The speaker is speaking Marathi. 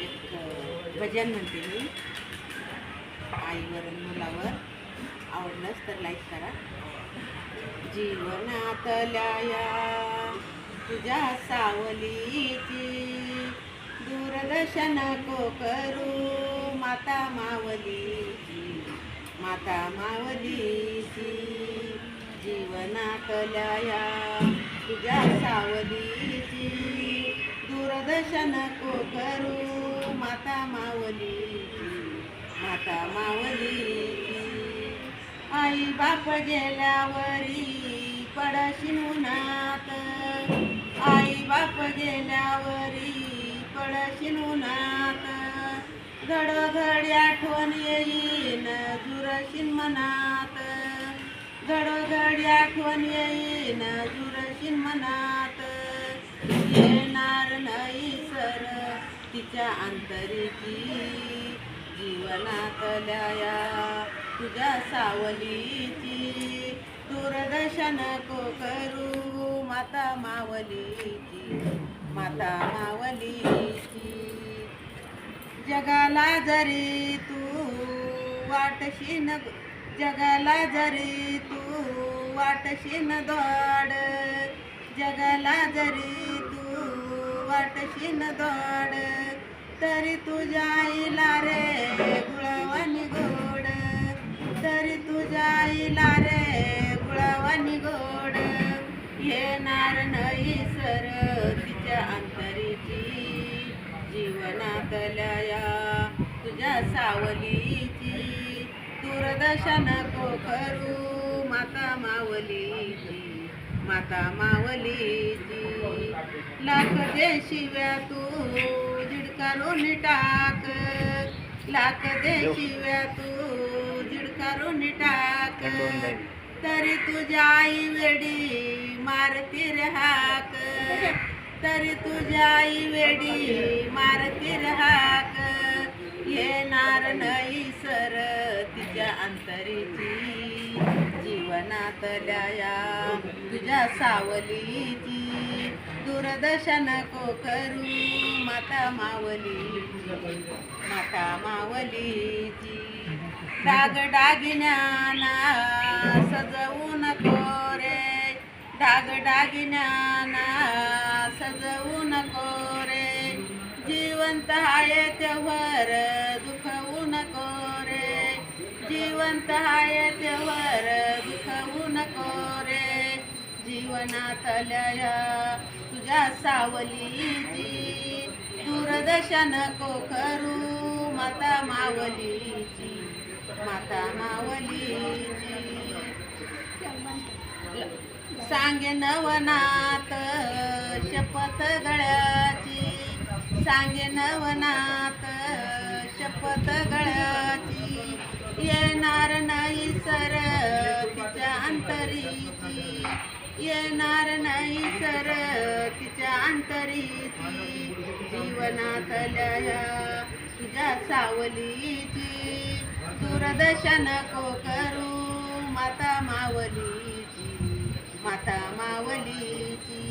एक भजन म्हणते मी. आईवर आणि मुलावर. आवडलंच तर लाईक करा. जीवनातल्या या तुझ्या सावलीची दूरदर्शन नको करू माता मावलीची, माता मावलीची. जीवनातल्या या तुझ्या सावलीची दूरदर्शन नको करू माता मावलीची, माता मावलीची. आई बाप गेल्यावरी पडशील उन्हात, आई बाप गेल्यावरी पडशील उन्हात. घडोघडी आठवण येईन जुरशील मनात, घडोघडी आठवण येईन जुरशील मनात. येणार नाही सर तिच्या अंतरीची, जीवनातल्या या तुझ्या सावलीची दूरदर्शन नको करू माता मावलीची, माता मावलीची. जगाला जरी तू वाटशीन, जगाला जरी तू वाटशीन दोड, जगाला जरी तू वाटशीन दोड. तरी तुझ्या आईला रे गुळवानी गोड, तरी तुझ्या आईला रे गुळवानी गोड. येणार नाही सर तिच्या अंतरीची, जीवनातल्या या तुझ्या सावलीची दूरदर्शन नको करू माता मावलीची, माता मावलीची. लाख दे शिव्या तू झिडकारून टाक, लाख दे शिव्या तू झिडकारून टाक. तरी तुझ्या आई वेडी मारती रे हाक, तरी तुझ्या आई वेडी मारती रे हाक. येणार नाही सर तिच्या अंतरीची, जीवनातल्या या तुझ्या सावलीची दूरदर्शन नको करू माता मावलीची, माता मावलीची. डागडागिन्याना सजवू नको रे, डागडागिन्याना सजवू नको रे. जिवंत आहे तेव्हार दुखवू नको रे, जिवंत आहे तेव्हार दुखवू नको रे. जीवनातल्या या तुझ्या सावलीची दूरदर्शन नको करू माता मावलीची, माता मावलीची. सांगे नवनाथ शपथ गळ्याची, सांगे नवनाथ शपथ गळ्याची. येणार नाही सर तिच्या अंतरीची, येणार नाही सर तिच्या अंतरीची. जीवनातल्या या तुझ्या सावलीची दूरदर्शन नको करू माता मावलीची, माता मावलीची.